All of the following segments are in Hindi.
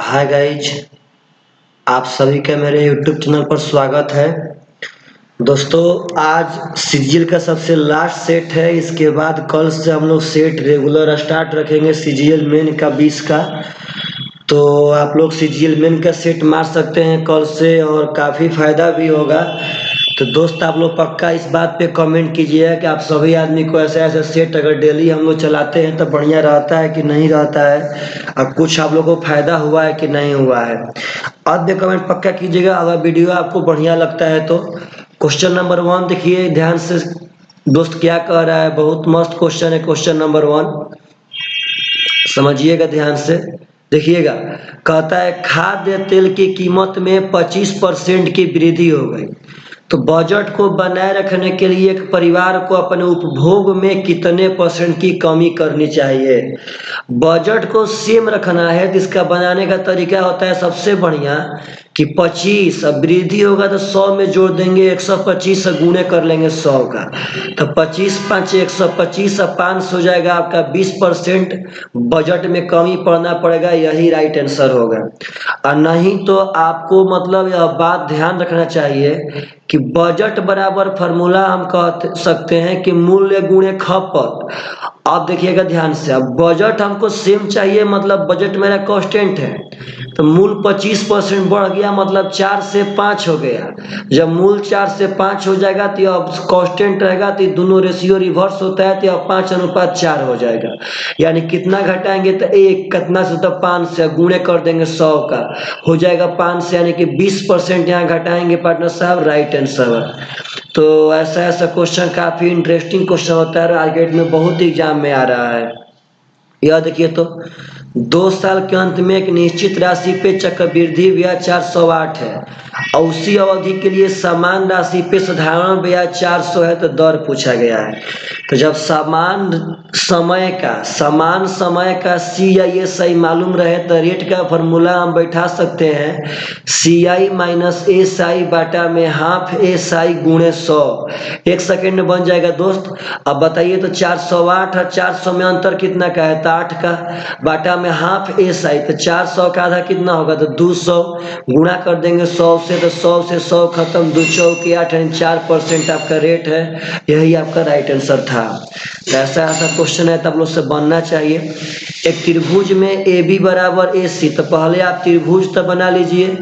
हाय गाइज, आप सभी का मेरे यूट्यूब चैनल पर स्वागत है। दोस्तों, आज सीजीएल का सबसे लास्ट सेट है। इसके बाद कल से हम लोग सेट रेगुलर स्टार्ट रखेंगे सीजीएल मेन का 20 का। तो आप लोग सीजीएल मेन का सेट मार सकते हैं कल से और काफ़ी फायदा भी होगा। तो दोस्त, आप लोग पक्का इस बात पे कमेंट कीजिएगा कि आप सभी आदमी को ऐसे ऐसे सेट अगर डेली हम लोग चलाते हैं तो बढ़िया रहता है कि नहीं रहता है, और कुछ आप लोग को फायदा हुआ है कि नहीं हुआ है। आद्य कमेंट पक्का कीजिएगा अगर वीडियो आपको बढ़िया लगता है तो। क्वेश्चन नंबर 1 देखिए ध्यान से दोस्त, क्या कह रहा है। बहुत मस्त क्वेश्चन है। क्वेश्चन नंबर 1 समझिएगा ध्यान से, देखिएगा। कहता है खाद्य तेल की कीमत में 25% की वृद्धि हो गई, तो बजट को बनाए रखने के लिए एक परिवार को अपने उपभोग में कितने % की कमी करनी चाहिए। बजट को सेम रखना है तो इसका बनाने का तरीका होता है सबसे बढ़िया कि 25, अब वृद्धि होगा तो 100 में जोड़ देंगे, 125 से गुणे कर लेंगे 100 का, तो 25 5 125 और 5 हो जाएगा आपका 20% बजट में कमी पड़ना पड़ेगा। यही राइट आंसर होगा। और नहीं तो आपको मतलब यह बात ध्यान रखना चाहिए कि बजट बराबर फार्मूला हम कह सकते हैं कि मूल्य गुणे खपत। आप देखिएगा ध्यान से, अब बजट हमको सेम चाहिए, मतलब बजट मेरा कांस्टेंट है, तो मूल 25% बढ़ गया, मतलब 4 से 5 हो गया। जब मूल 4 से 5 हो जाएगा तो अब कांस्टेंट रहेगा, तो दोनों रेशियो रिवर्स होता है, तो अब 5:4 हो जाएगा। यानी कितना घटाएंगे तो 1, कितना से तो 5 से गुणे कर देंगे 100 का, हो जाएगा 5 से, यानी कि 20% यहाँ घटाएंगे पार्टनर साहब, राइट आंसर है। तो ऐसा ऐसा क्वेश्चन काफी इंटरेस्टिंग क्वेश्चन होता है, आर्केड में बहुत एग्जाम में आ रहा है। यह देखिए तो 2 साल के अंत में एक निश्चित राशि पे चक्रवृद्धि ब्याज 408 है और उसी अवधि के लिए समान राशि पे साधारण ब्याज 400 है, तो दर पूछा गया है। तो जब समान समय का सी आई एस आई मालूम रहे तो रेट का फॉर्मूला हम बैठा सकते हैं, सी आई माइनस एस आई बाटा में हाफ एस आई गुणे 100। 1 सेकेंड में बन जाएगा दोस्त। अब बताइए तो 408 और 400 में अंतर कितना का है, तो 8 का, बाटा में हाफ एस आई, तो 400 का आधा कितना होगा, तो 200, गुणा कर देंगे 100 से, तो 100 से 100 खत्म, 2 चौके 8, 4% आपका रेट है। यही आपका राइट आंसर था। ऐसा ऐसा क्वेश्चन है तब लोग से बनना चाहिए। एक त्रिभुज में ए बी बराबर ए सी, तो पहले आप त्रिभुज तो बना लीजिए।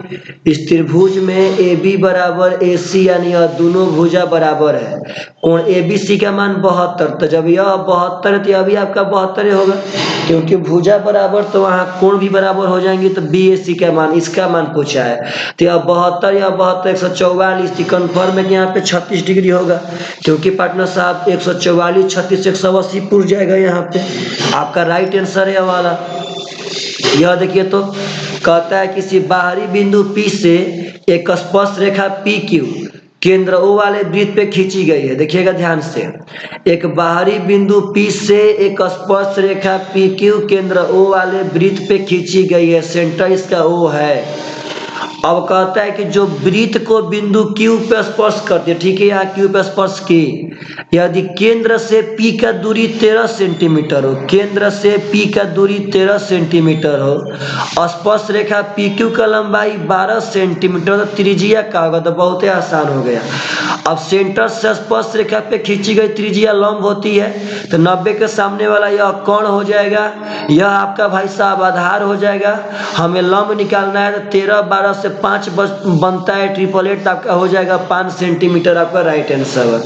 इस त्रिभुज में ए बी बराबर ए सी, यानी यह दोनों भुजा बराबर है। कोण ए बी सी का मान 72, तो जब यह 72 है तो यह भी आपका 72 होगा, क्योंकि भुजा बराबर तो वहाँ कोण भी बराबर हो जाएंगे। तो बी ए सी का मान, इसका मान पूछा है, तो यह 72 या 72 144, कन्फर्म है कि यहाँ पे 36 डिग्री होगा, क्योंकि पार्टनर साहब 144 36 180 पूछ जाएगा यहाँ पे। आपका राइट आंसर है वाला। यह देखिए तो कहता है किसी बाहरी बिंदु P से एक स्पर्श रेखा PQ केंद्र O वाले वृत्त पे खींची गई है। देखिएगा ध्यान से, एक बाहरी बिंदु P से एक स्पर्श रेखा PQ केंद्र O वाले वृत्त पे खींची गई है, सेंटर इसका O है। अब कहता है कि जो वृत्त को बिंदु Q पे स्पर्श करती है, ठीक है, यहाँ Q पे स्पर्श की, यदि केंद्र से P का दूरी 13 सेंटीमीटर हो, केंद्र से P का दूरी 13 सेंटीमीटर हो, स्पर्श रेखा PQ का लंबाई 12 सेंटीमीटर, तो त्रिज्या का होगा, तो बहुत ही आसान हो गया। अब सेंटर से स्पर्श रेखा पे खींची गई त्रिज्या लंब होती है, तो 90 के सामने वाला यह कोण हो जाएगा, यह आपका भाई साहब आधार हो जाएगा। हमें लंब निकालना है, तो 13 12 से 5 बनता है, 888 आपका हो जाएगा 5 सेंटीमीटर, आपका राइट आंसर है।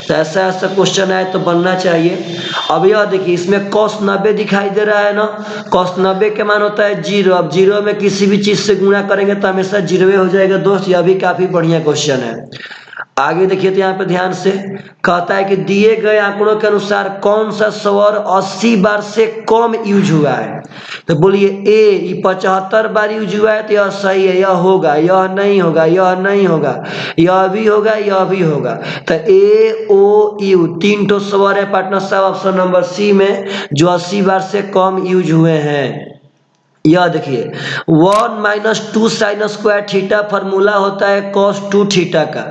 तो ऐसा ऐसा क्वेश्चन है तो बनना चाहिए। अब यह देखिए, इसमें cos 90 दिखाई दे रहा है ना, cos 90 के मान होता है 0। अब 0 में किसी भी चीज से गुणा करेंगे तो हमेशा 0 हो जाएगा दोस्त। यह भी काफी बढ़िया क्वेश्चन है। आगे देखिए तो यहाँ पे ध्यान से कहता है कि दिए गए आंकड़ों के अनुसार कौन सा स्वर 80 बार से कम यूज हुआ है। तो बोलिए ए 75 बार यूज हुआ है, तो यह सही है, यह होगा, यह नहीं होगा, यह नहीं होगा, यह भी होगा, यह भी होगा। तो ए ओ यू 3 ठो स्वर है पार्टनर साहब ऑप्शन नंबर सी में, जो 80 बार से कम यूज हुए हैं। यह देखिए 1 - 2 sin स्क्वायर थीटा फॉर्मूला होता है cos 2 थीटा का।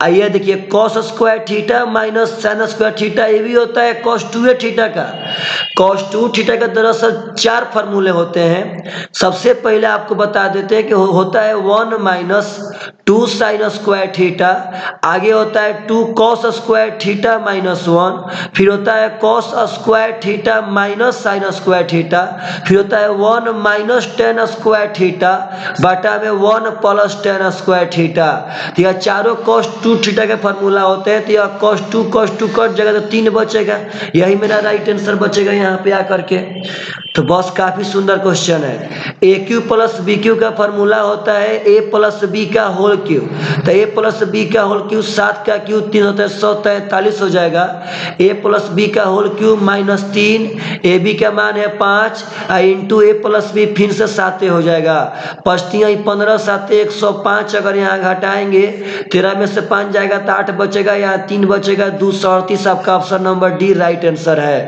आइए देखिए cos square theta minus sin square theta ये भी होता है cos 2 थीटा का। cos 2 थीटा का दरअसल 4 फॉर्मूले होते हैं। सबसे पहले आपको बता देते हैं कि होता है 1 - 2 sin स्क्वायर थीटा, आगे होता है 2 cos स्क्वायर थीटा -1, फिर होता है cos square theta minus sin square theta, फिर होता है 1 - tan स्क्वायर थीटा बटा में 1 + tan स्क्वायर थीटा। तो यह चारों cos 2 थीटा के फॉर्मूला होते हैं। तो यह cos 2 कट जाएगा तो 3 बचेगा, यही मेरा राइट आंसर बचेगा यहाँ पे आकर के। तो बस काफी सुंदर क्वेश्चन है। ए क्यू प्लस बी क्यू का फॉर्मूला होता है ए प्लस बी का होल क्यूब। तो ए प्लस बी का होल क्यूब 7 का क्यूब 3 होता है 143 हो जाएगा। ए प्लस बी का होल क्यूब -3, ए बी का मान है 5 इंटू ए प्लस बी फिर से 7 हो जाएगा। 5 × 15 7 105। अगर यहाँ घटाएंगे 13 में से 5 जाएगा तो 8 बचेगा, यहाँ 3 बचेगा 238। आपका option number D right answer है।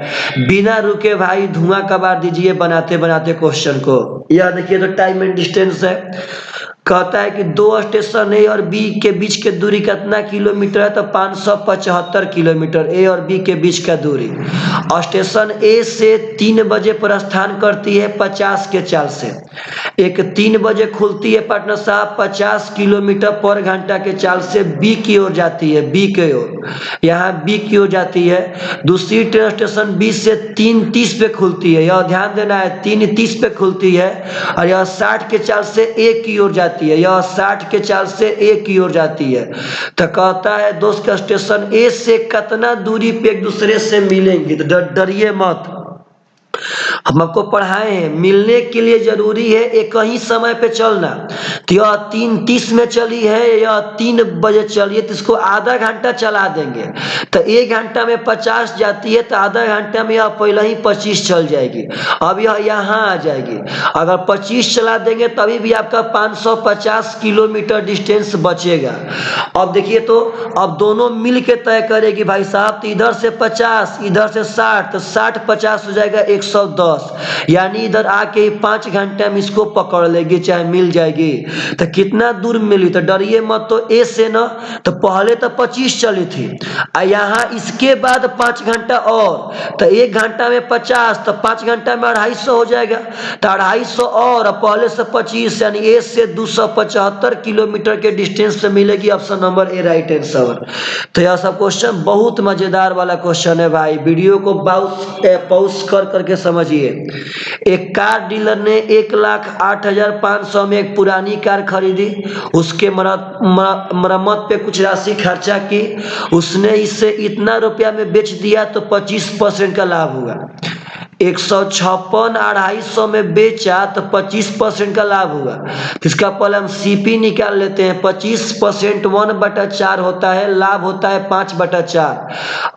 बिना रुके भाई धुआं कबार दीजिए बनाते बनाते क्वेश्चन को। यह देखिए तो टाइम एंड डिस्टेंस है। कहता है कि 2 स्टेशन ए और बी के बीच के दूरी कितना किलोमीटर है, तो 575 किलोमीटर ए और बी के बीच का दूरी। स्टेशन ए से 3 बजे प्रस्थान करती है 50 के चाल से। एक 3 बजे खुलती है पटना साहब 50 किलोमीटर पर घंटा के चाल से बी की ओर जाती है, बी की ओर, यहाँ बी की ओर जाती है। दूसरी ट्रेन स्टेशन बी से 3:30 पे खुलती है, यह ध्यान देना है 3:30 पे खुलती है और यह 60 के चाल से ए की ओर जाती है, यह 60 के चाल से ए की ओर जाती है। तो कहता है दोस्त का स्टेशन ए से कितना दूरी पे एक दूसरे से मिलेंगे। तो डरिए मत, हम आपको पढ़ाए हैं मिलने के लिए जरूरी है एक ही समय पे चलना। तो यह 3:30 में चली है, यह 3 बजे चलिए तो इसको आधा घंटा चला देंगे। तो 1 घंटा में 50 जाती है तो आधा घंटा में यह पहले ही 25 चल जाएगी। अब यह यहाँ आ जाएगी। अगर 25 चला देंगे तभी भी आपका 550 किलोमीटर डिस्टेंस बचेगा। अब देखिए तो अब दोनों मिल के तय करेगी भाई साहब। तो इधर से 50 इधर से 60, तो 60 50 हो जाएगा 110, यानी इधर आके ही 5 घंटे में इसको पकड़ लेगी चाहे मिल जाएगी। तो कितना दूर मिली, तो डरिए मत। तो ए से ना तो पहले तो 25 चली थी, यहाँ इसके बाद 5 घंटा और, तो 1 घंटा में 50, तो 5 घंटा में 250 हो जाएगा। तो 250 और पहले से 25, यानी ए से 275 किलोमीटर के डिस्टेंस से मिलेगी। Option number A right answer. तो यह सब क्वेश्चन बहुत मजेदार वाला क्वेश्चन है भाई, वीडियो को पॉज कर करके समझिए। एक कार डीलर ने 1,08,500 में एक पुरानी कार खरीदी। उसके मरम्मत पे कुछ राशि खर्चा की। उसने इसे इतना रुपया में बेच दिया तो 25% का लाभ हुआ। 156 250 में बेचा तो 25% का लाभ हुआ। इसका पहले हम सीपी निकाल लेते हैं। 25% 1/4 होता है, लाभ होता है 5/4।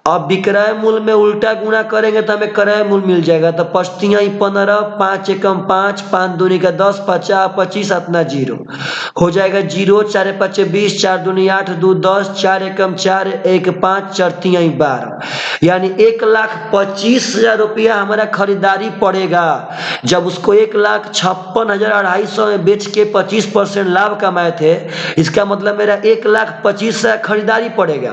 अब विक्रय मूल्य में उल्टा गुणा करेंगे तो हमें क्रय मूल्य मिल जाएगा। तो 5×3 = 15, 5×1 = 5, 5×2 = 10, 50 25 अपना 0 हो जाएगा। 0 4 5 20, 4 2 8 2 10, 4×1 = 4, 1 5, 4×3 = 12, यानी 1,25,000 रुपया हमारा खरीदारी पड़ेगा। जब उसको 1,56,250 में बेच के 25% लाभ कमाए थे, इसका मतलब मेरा 1,25,000 खरीदारी पड़ेगा।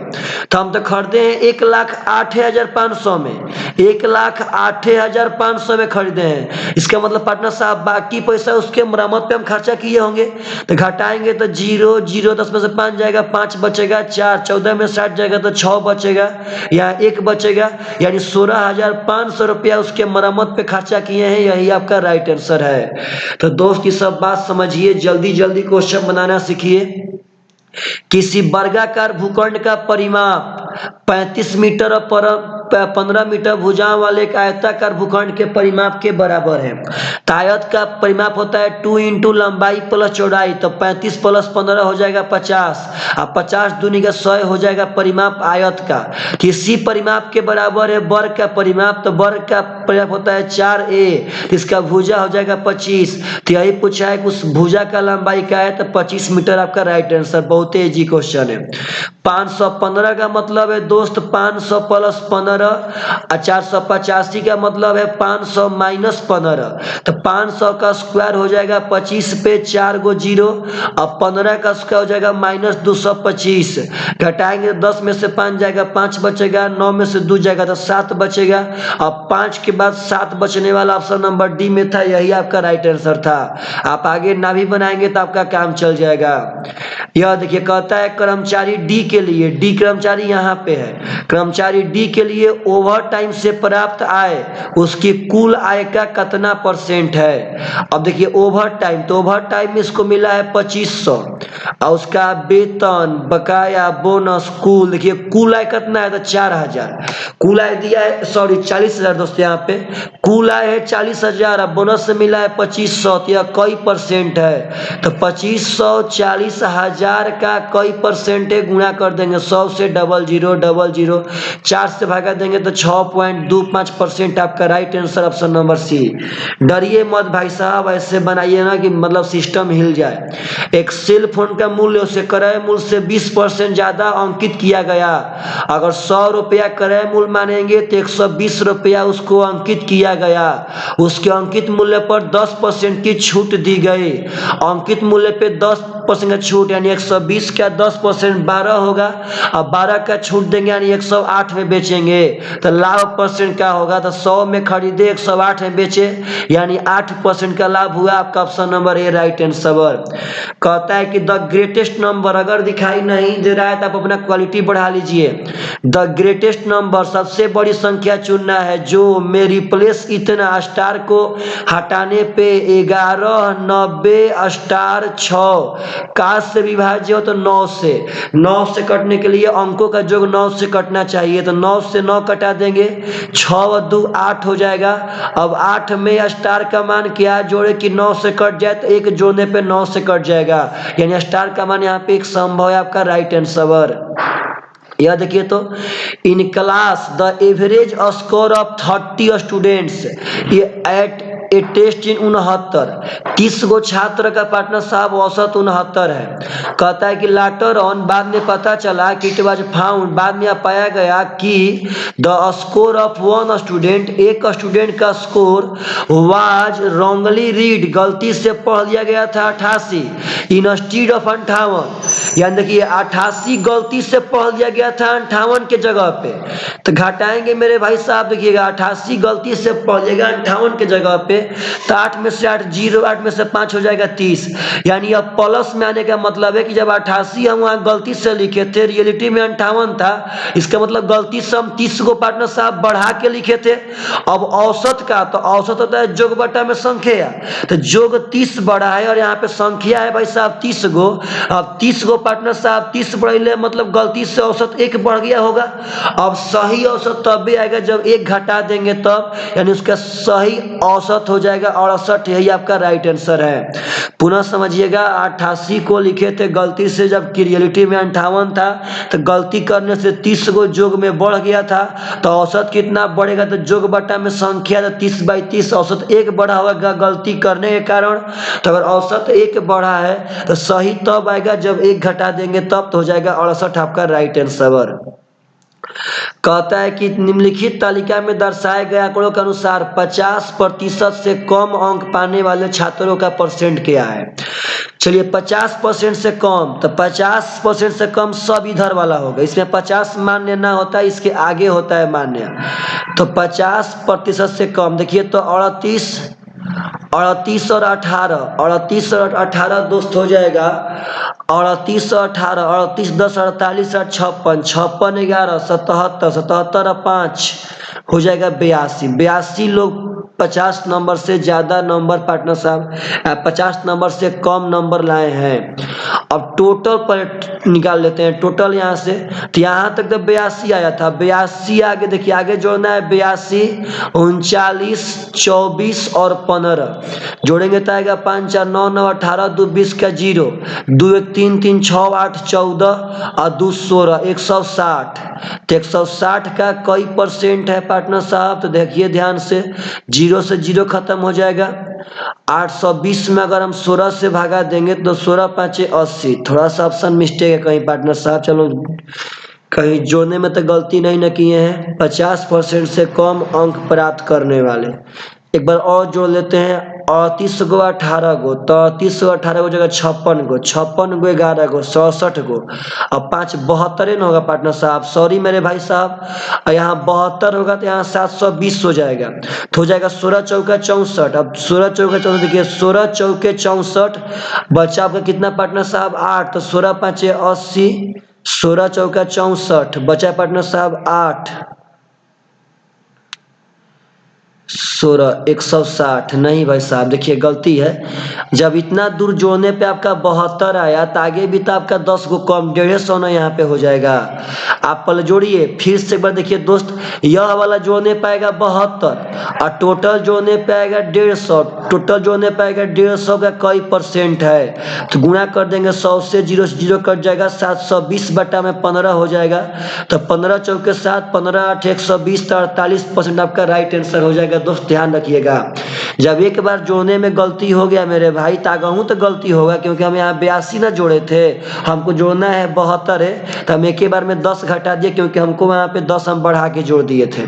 तो हम तो खरीदे हैं 1,08,500 में, 1,08,500 में खरीदे हैं। इसका मतलब पार्टनर साहब बाकी पैसा उसके मरम्मत पे हम खर्चा किए होंगे। तो घटाएंगे तो 0 0, 10 में से 5 जाएगा 5 बचेगा, 4 14 में 60 जाएगा तो 6 बचेगा, यहाँ 1 बचेगा, यानी 16,500 रुपया उसके मरम्मत पे खर्चा किए हैं। यही आपका राइट आंसर है। तो दोस्त की सब बात समझिए, जल्दी जल्दी क्वेश्चन बनाना सीखिए। किसी वर्गाकार भूखंड का परिमाप 35 मीटर और 15 मीटर भुजाओं वाले एक आयताकार भूखंड के परिमाप के बराबर है। तो आयत का परिमाप होता है 2 × लंबाई प्लस चौड़ाई, तो 35 + 15 हो जाएगा 50, और 50 दूनी का 100 हो जाएगा परिमाप आयत का। किसी परिमाप के बराबर है वर्ग का परिमाप, तो वर्ग का परिमाप होता है 4a, इसका भुजा हो जाएगा 25। तो यही पूछा है कि उस भुजा का लंबाई क्या है, तो 25 मीटर आपका राइट आंसर। बहुत इजी क्वेश्चन है। 515 का मतलब है दोस्त 500 + 15 15 और 485 का मतलब है 500 माइनस 15, तो 500 का स्क्वायर हो जाएगा 25 पे 4 गो जीरो, अब 15 का स्क्वायर हो जाएगा माइनस 225, घटाएंगे 10 में से 5 जाएगा 5 बचेगा, 9 में से 2 जाएगा तो 7 बचेगा। अब 5 के बाद 7 बचने वाला ऑप्शन नंबर डी में था, यही आपका राइट आंसर था। आप आगे ना भी बनाएंगे तो आपका काम चल जाएगा। यह देखिए कहता है कर्मचारी डी के लिए, डी कर्मचारी यहाँ पे है, कर्मचारी डी के लिए ओवर टाइम से प्राप्त आय उसकी कुल आय का कितना परसेंट है। अब देखिए ओवर टाइम, तो ओवर टाइम में इसको मिला है 2500 और उसका वेतन बकाया बोनस कुल, देखिए कुल आय कितना है तो 4000, कुल आय दिया है, सॉरी 40,000 दोस्तों, यहाँ पे कुल आय है 40,000, बोनस से मिला है 2500, तो यह कई परसेंट है, तो 2500 40,000 का कई परसेंट है, गुणा कर देंगे 100 से 0000, 4 से भागा देंगे तो 6.25% आपका right answer option number C. डरिए मत भाई साहब, ऐसे बनाइए ना कि मतलब सिस्टम हिल जाए। एक सेल फोन का मूल्य उसे क्रय मूल्य से 20% ज्यादा अंकित किया गया, अगर 100 रुपया क्रय मूल्य मानेंगे तो 120 रुपया उसको अंकित किया गया, उसके अंकित मूल्य पर 10% की छूट दी गई, अंकित मूल्य पे 10% का छूट यानी 120 का 10% 12 होगा, अब 12 का छूट देंगे यानी 108 में बेचेंगे, तो लाभ परसेंट क्या होगा, तो 100 में खरीदे 108 में बेचे यानी 8% का लाभ हुआ। आपका option number A right answer. कहता है कि द ग्रेटेस्ट नंबर, अगर दिखाई नहीं दे रहा है तो आप अपना क्वालिटी बढ़ा लीजिए। द ग्रेटेस्ट नंबर, सबसे बड़ी संख्या चुनना है जो में रिप्लेस इतना स्टार को हटाने पे 11 90 स्टार 6 का से विभाज्य हो तो 9 से, 9 से कटने के लिए अंकों का योग 9 से कटना चाहिए, तो 9 से 9 कटा देंगे, 6 और 2 8 हो जाएगा। अब 8 में स्टार का मान क्या जोड़े कि 9 से कट जाए, तो एक जोड़ने पे 9 से कट जाएगा, यानी स्टार का मान यहाँ पे एक संभव है, आपका राइट आंसर। यह देखिए तो in class the average score of 30 students ये एट ए टेस्ट इन 69, 30 गो छात्र का पार्टनर साहब औसत 69 है। कहता है कि लाटर ऑन, बाद में पता चला कि इट वाज फाउंड, बाद में पाया गया कि the score of one student, एक स्टूडेंट का स्कोर वाज रॉन्गली रीड, गलती से पढ़ लिया गया था 88 इंस्टीड ऑफ 58, यानी देखिए 88 गलती से पढ़ लिया गया था 58 के जगह पे, तो घटाएंगे मेरे भाई साहब, देखिएगा 88 गलती से पढ़ लिएगा 58 के जगह पे, तो 8 में से 8 0, 8 में से 5 हो जाएगा 30, यानी अब प्लस में आने का मतलब है कि जब 88 हम वहां गलती से लिखे थे, रियलिटी में 58 था, इसका मतलब गलती से हम 30 को पार्टनर साहब बढ़ा के लिखे थे। अब औसत का, तो औसत होता है जोग बटा में संख्या, तो जोग 30 बढ़ा है और यहाँ पे संख्या है भाई साहब 30 गो, अब 30 गो पार्टनर साहब 30 बढ़े मतलब गलती से औसत 1 बढ़ गया होगा। अब सही औसत तब भी आएगा जब 1 घटा देंगे तब, यानी उसका सही औसत हो जाएगा 68, यही आपका राइट आंसर है। पुनः समझिएगा 88 को लिखे थे गलती से, जबकि रियलिटी में 58 था, तो गलती करने से 30 गो जोग में बढ़ गया था, तो औसत कितना बढ़ेगा, तो जोग बटा में संख्या, तो 30/30 औसत 1 बढ़ा होगा गलती करने के कारण, तो अगर औसत 1 बढ़ा है तो सही तब आएगा जब 1 घटा देंगे तब, तो हो जाएगा 68 आपका राइट आंसर। कहता है कि निम्नलिखित तालिका में दर्शाए गए आंकड़ों के अनुसार 50% से कम अंक पाने वाले छात्रों का परसेंट क्या है। चलिए 50% से कम, तो 50% से कम सब इधर वाला होगा, इसमें 50 मान्य ना होता है, इसके आगे होता है मान्य, तो 50% से कम, देखिए तो 38 और 18 दोस्त हो जाएगा, 38 और 18, 38 10 48 और 56, 56 11 77, 77 और 5 हो जाएगा 82 लोग 50 नंबर से ज्यादा नंबर पार्टनर साहब 50 नंबर से कम नंबर लाए हैं। अब टोटल पर निकाल लेते हैं, टोटल यहाँ से, तो यहाँ तक तो 82 आया था, 82 आगे देखिए, आगे जोड़ना है 82 39 24 और 15 जोड़ेंगे तो आएगा 5 4 9 9 18 2 20 का 0 2 1 3 3 6 8 14 और 2 16 160, तो 160 का कई परसेंट है पार्टनर साहब, तो देखिए ध्यान से 0 से 0 खत्म हो जाएगा। 820 में अगर हम 16 से भागा देंगे तो 16 5 80, थोड़ा सा ऑप्शन मिस्टेक है कहीं पार्टनर साहब, चलो कहीं जोड़ने में तो गलती नहीं न किए हैं। 50% से कम अंक प्राप्त करने वाले। एक बार और जोड़ लेते हैं। 38 गो 18 गो, तो 38 गो 18 गो जगह 56 गो, 56 गो 11 गो, 67 गो। अब 5 72 न होगा पार्टनर साहब, सॉरी मेरे भाई साहब। और यहाँ 72 होगा तो यहाँ 720 हो जाएगा, तो हो जाएगा 16 चौका 64। अब 16 चौका 64 देखिए, 16 चौके 64, बचा आपका कितना पार्टनर साहब 8, तो 16 5 80, 16 चौका 64, बचा पार्टनर साहब 8, 16 160। नहीं भाई साहब देखिए गलती है। जब इतना दूर जोड़ने पे आपका 72 आया तो आगे भी तो आपका 10 गो कम 150 ना यहाँ पे हो जाएगा। आप पहले जोड़िए, फिर से एक बार देखिए दोस्त, यह वाला जोड़ने पाएगा 72 और टोटल जोड़ने पे आएगा 150। टोटल जोड़ने पाएगा 150 का कई परसेंट है, तो गुणा कर देंगे 100 से, 0 से 0 कट जाएगा, 720 बटा में 15 हो जाएगा। तो 15 चौके 7, 15 8 120, तो 48% आपका राइट आंसर हो जाएगा। दोस्त ध्यान रखिएगा, जब एक बार जोड़ने में गलती हो गया मेरे भाई, तागहूँ तो गलती होगा, क्योंकि हम यहाँ 82 ना जोड़े थे, हमको जोड़ना है 72 है, तो हम एक ही बार में 10 घटा दिए, क्योंकि हमको वहाँ पे 10 हम बढ़ा के जोड़ दिए थे।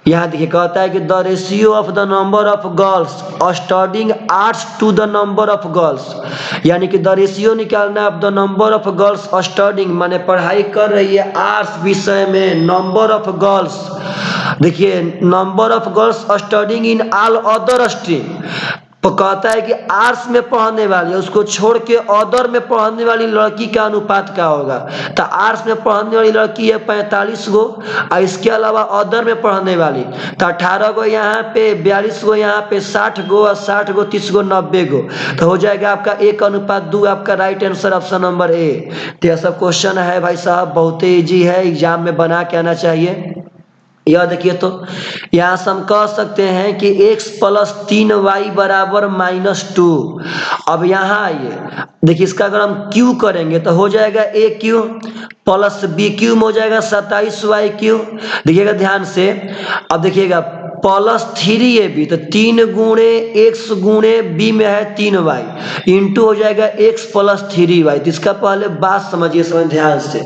यहाँ देखिए कहता है कि the ratio of the number of girls studying arts to the number of girls, यानी कि द रेशियो निकालना है of the number of girls studying, माने पढ़ाई कर रही है आर्ट्स विषय में, नंबर ऑफ गर्ल्स। देखिए number of girls studying in all other stream, तो कहता है कि आर्ट्स में पढ़ने वाली, उसको छोड़ के अदर में पढ़ने वाली लड़की का अनुपात क्या होगा। तो आर्ट्स में पढ़ने वाली लड़की है 45 गो, और इसके अलावा अदर में पढ़ने वाली तो 18 गो यहाँ पे, 42 गो यहाँ पे, 60 गो और 60 गो 30 गो 90 गो, तो हो जाएगा आपका 1:2। आपका right answer option number A. तो यह सब क्वेश्चन है भाई साहब, बहुत ही ईजी है, एग्जाम में बना के आना चाहिए। यह देखिए, तो यहाँ से हम कह सकते हैं कि x + 3y बराबर -2। अब यहाँ आइए देखिए, इसका अगर हम q करेंगे तो हो जाएगा AQ + BQ हो जाएगा 27y3। देखिएगा ध्यान से, अब देखिएगा +3ab, तो 3 गुणे x गुणे b में है 3y, इंटू हो जाएगा x + 3y। तो इसका पहले बात समझिए, समझ ध्यान से।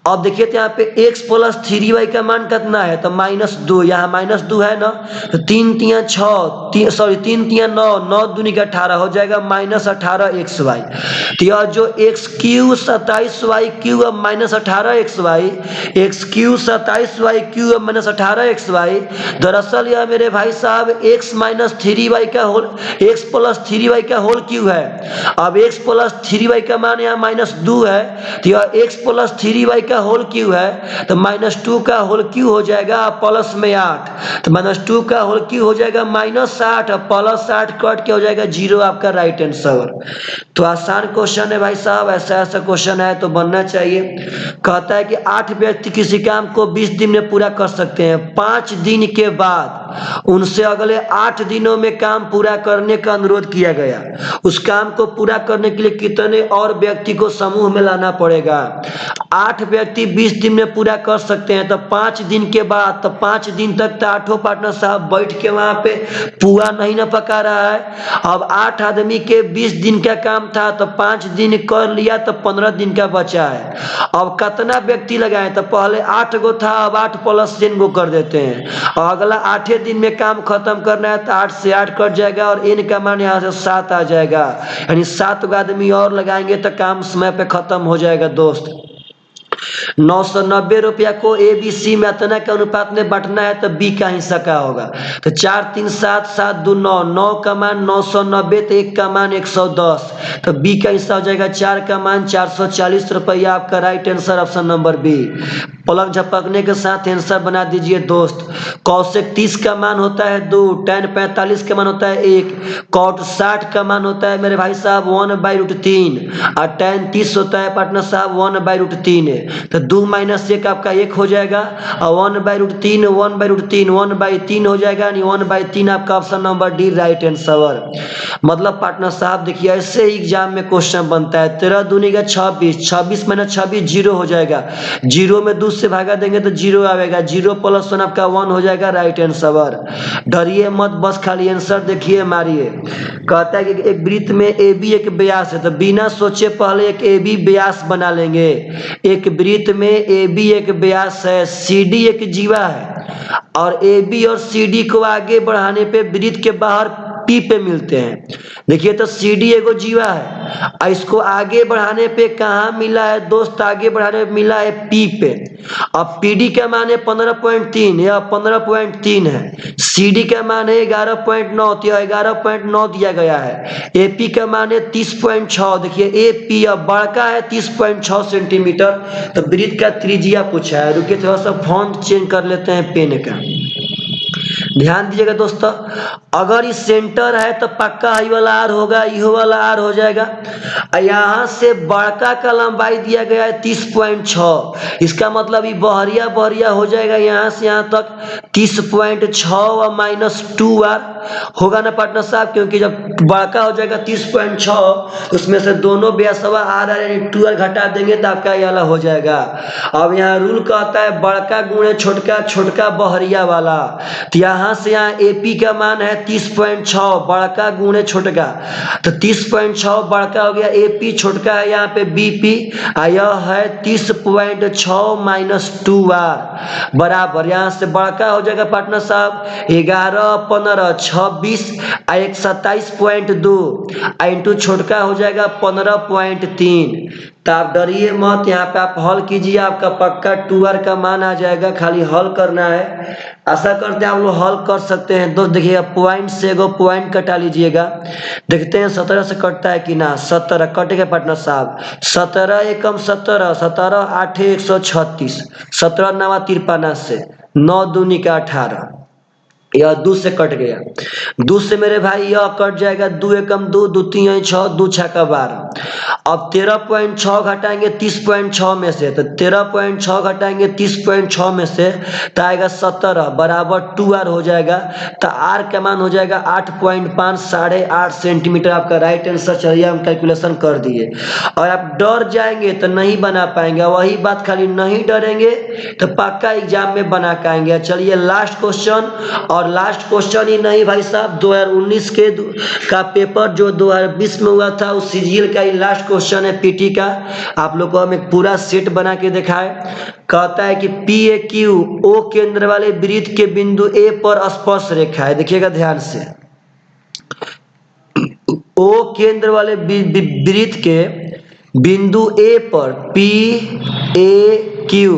अब देखिए तो यहाँ पे x + 3y का मान कितना है, तो -2, यहाँ -2 है ना, तो 3 3 6, सॉरी 3 3 9, 9 दूनी का 18 हो जाएगा -18xy। तो यह जो x³ 27y³ अब -18xy, x³ 27y³ अब -18xy, दरअसल यह मेरे भाई साहब x + 3y का होल, x + 3y का होल क्यूब है। अब x + 3y का मान यहाँ -2 है, तो यह x + 3y का होल क्यूब है, तो -2 का होल क्यूब हो जाएगा प्लस में 8, तो -2 का होल क्यूब हो जाएगा -8 और +8 कट के हो जाएगा 0, आपका राइट आंसर। तो आसान क्वेश्चन है भाई साहब, ऐसा ऐसा क्वेश्चन है तो बनना चाहिए। कहता है कि 8 व्यक्ति किसी काम को 20 दिन में पूरा कर सकते हैं, 5 दिन के बाद उनसे अगले 8 दिनों में काम पूरा करने का अनुरोध किया गया। उस काम को पूरा करने के लिए कितने और व्यक्ति को समूह में लाना पड़ेगा। 8 व्यक्ति 20 दिन में पूरा कर सकते हैं, तो 5 दिन के बाद, तो 5 दिन तक तो 8 पार्टनर साहब बैठ के वहां पे पुआ नहीं ना पका रहा है। अब 8 आदमी के 20 दिन का काम था, तो 5 दिन कर लिया, तो 15 दिन का बचा है। अब कितना व्यक्ति लगाए, तो पहले 8 गो था, अब 8 + 3 गो कर देते हैं, और अगला 8 दिन में काम खत्म करना है, तो 8 से 8 कट जाएगा और n का मान यहाँ से 7 आ जाएगा, यानी 7 गो आदमी और लगाएंगे तो काम समय पे खत्म हो जाएगा। दोस्त 990 रुपया को ABC में इतना के अनुपात में बांटना है, तो B का हिस्सा क्या होगा। तो 4 3 7 7 2 9, 9 का मान 990, तो 1 का मान 110, तो B का हिस्सा हो जाएगा 4 का मान 440 रुपया। आपका right answer option number B। पलक झपकने के साथ आंसर बना दीजिए दोस्त। कौशिक 30 का मान होता है 2, tan 45 का मान होता है 1, cot 60 का मान होता है मेरे भाई साहब 1/√3, और tan 30 होता है पार्टनर साहब 1/√3 है, तो 2 - 1 आपका 1 हो जाएगा, और 1/√3 1/√3 1/3 हो जाएगा, यानी 1/3 आपका option number D right answer. मतलब पार्टनर साहब देखिए, ऐसे एग्जाम में क्वेश्चन बनता है। 13 दूनी का 26, 26 - 26 0 हो जाएगा, 0 में 2 से भागा देंगे तो 0 आएगा, 0 + 1 आपका 1 हो जाएगा, राइट आंसर। डरिए मत, बस खाली आंसर देखिए मारिए। कहता है कि एक वृत्त में AB एक व्यास है, तो बिना सोचे पहले एक AB व्यास बना लेंगे। एक वृत्त में ए बी एक व्यास है, सी डी एक जीवा है और ए बी और सी डी को आगे बढ़ाने पे वृत्त के बाहर पी पे मिलते हैं। देखिए तो सी डी एगो जीवा है और इसको आगे बढ़ाने पे कहाँ मिला है दोस्त, आगे बढ़ाने पे मिला है पी पे। अब पी डी का मान है 15.3, यह 15.3 है। सी डी का मान है 11.9, यह 11.9 दिया गया है। ए पी का मान है 30.6। देखिए ए पी अब बड़का है 30.6 सेंटीमीटर, तो वृत्त का त्रिज्या पूछा है। रुकिए थोड़ा सा फॉन्ट चेंज कर लेते हैं पेन का। ध्यान दीजिएगा दोस्तों, अगर इस सेंटर है तो पक्का आई वाला आर होगा, इहो वाला आर हो जाएगा। यहाँ से बड़का का लंबाई दिया गया है 30.6, इसका मतलब ये बहरिया बहरिया हो जाएगा यहाँ से यहाँ तक 30.6 और -2 आर होगा ना पार्टनर साहब, क्योंकि जब बड़का हो जाएगा 30.6 उसमें से दोनों बेसवा आर यानी 2 आर घटा देंगे तो आपका ये वाला हो जाएगा। अब यहाँ रूल कहता है बड़का गुणे छोटका, छोटका बहरिया वाला, तो यहाँ से यहाँ एपी का मान है 30.6 बड़का गुणे छोटका, तो 30.6 बड़का हो गया, एपी छोटका है यहाँ पे बीपी, यह है 30.6 -2 आर बराबर, यहाँ से बड़का हो जाएगा पार्टनर साहब 11 15 26 और 27.2 इंटू छोटका हो जाएगा 15.3। तो आप डरिए मत, यहाँ पे आप हल कीजिए, आपका पक्का 2 आर का मान आ जाएगा, खाली हल करना है। आशा करते हैं आप लोग हल कर सकते हैं। दोस्त देखिएगा पॉइंट से एगो पॉइंट कटा लीजिएगा, देखते हैं 17 से कटता है कि ना। 17 कटेगा पार्टनर साहब, 17 एकम 17, 17 8 136, 17 नवा 53 से 9 दूनी का 18, यह 2 से कट गया। 2 से मेरे भाई यह कट जाएगा, 2 एकम 2, 2 3 6, 2 6 का 12। अब 13.6 घटाएंगे 30.6 में से, तो 13.6 घटाएंगे 30.6 में से तो आएगा 17 बराबर 2 आर हो जाएगा। तो आर का मान हो जाएगा 8.5 8.5 सेंटीमीटर। आपका राइट आंसर, चलिए हम कैलकुलेशन कर दिए। और आप डर जाएंगे तो नहीं बना पाएंगे, वही बात खाली नहीं डरेंगे तो पक्का एग्जाम में बना के आएंगे। चलिए लास्ट क्वेश्चन, और लास्ट क्वेश्चन ही नहीं भाई साहब, 2019 का पेपर जो 2020 में हुआ था उस सीजीएल का ही लास्ट क्वेश्चन है पीटी का। आप लोग को हम एक पूरा सेट बना के दिखाए। कहता है कि पी ए क्यू ओ केंद्र वाले वृत्त के बिंदु ए पर स्पर्श रेखा है। देखिएगा ध्यान से, ओ केंद्र वाले वृत्त के बिंदु ए पर पी ए क्यू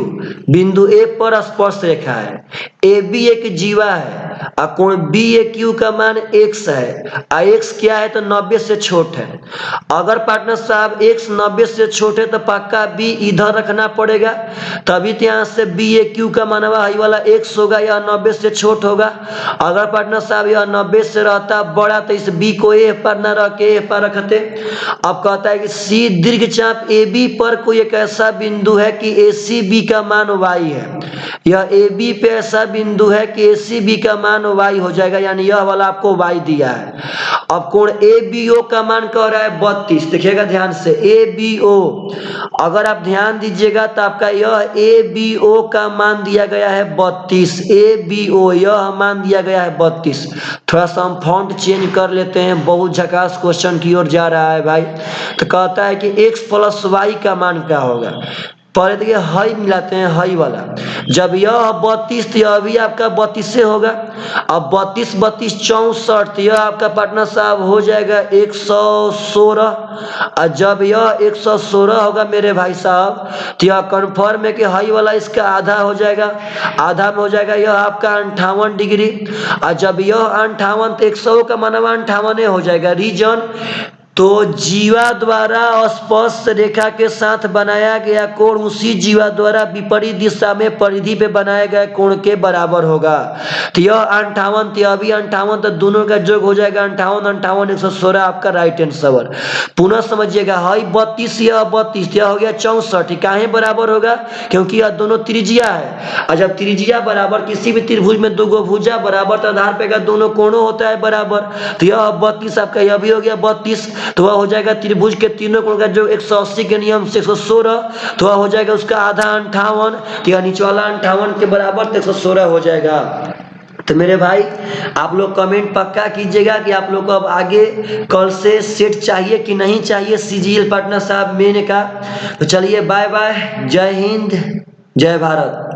बिंदु ए पर स्पर्श रेखा है। ए बी एक जीवा है और कोण बी ए क्यू का मान x है और x क्या है तो 90 से छोट है। अगर पार्टनर साहब x 90 से छोट है तो पक्का b इधर रखना पड़ेगा, तभी तो यहाँ से बी ए क्यू का मानवा हाई वाला x होगा, यह 90 से छोट होगा। अगर पार्टनर साहब यह 90 से रहता बड़ा तो इस b को a पर न रख के a पर रखते। अब कहता है कि सी दीर्घ चाप ए बी पर कोई एक ऐसा बिंदु है कि ए सी बी का मान y है। यह ए बी पे ऐसा बिंदु है कि ए सी बी का मान y हो जाएगा, यानी यह वाला आपको y दिया है। अब कोण ए बी ओ का मान कह रहा है 32। देखिएगा ध्यान से ए बी ओ, अगर आप ध्यान दीजिएगा तो आपका यह ए बी ओ का मान दिया गया है 32। ए बी ओ यह मान दिया गया है 32। थोड़ा सा हम फॉन्ट चेंज कर लेते हैं, बहुत झकास क्वेश्चन की ओर जा रहा है भाई। तो कहता है कि x प्लस वाई का मान क्या होगा। पहले देखिए हाई मिलाते हैं, हाई वाला जब यह 32 तो यह भी आपका 32 से होगा। अब 32 32 64 तो यह आपका पार्टनर साहब हो जाएगा 116। और जब यह 116 होगा मेरे भाई साहब तो यह कन्फर्म है कि हाई वाला इसका आधा हो जाएगा, आधा में हो जाएगा यह आपका 58 डिग्री। और जब यह 58 तो 100 का मानवा 58 हो जाएगा। रीजन तो जीवा द्वारा स्पर्श रेखा के साथ बनाया गया कोण उसी जीवा द्वारा विपरीत दिशा में परिधि पे बनाए गए कोण के बराबर होगा। तो यह 58 तो यह भी 58, तो दोनों का योग हो जाएगा 58 58 116 आपका राइट आंसर। पुनः समझिएगा हाई 32 यह 32 यह हो गया 64, काहे बराबर होगा क्योंकि यह दोनों त्रिज्या है। और जब त्रिज्या बराबर किसी भी त्रिभुज में दो भुजा बराबर तो आधार पे दोनों कोणों होता है बराबर। तो यह 32 आपका यह भी हो गया 32, तो वह हो जाएगा त्रिभुज के तीनों कोण का जो 180 के नियम से 116, तो वह हो जाएगा उसका आधा 58, तो यह नीचे वाला 58 के बराबर तो 116 हो जाएगा। तो मेरे भाई आप लोग कमेंट पक्का कीजिएगा कि आप लोग को अब आगे कल से सेट चाहिए कि नहीं चाहिए सीजीएल पार्टनर साहब मेन का। तो चलिए बाय बाय, जय हिंद, जय भारत।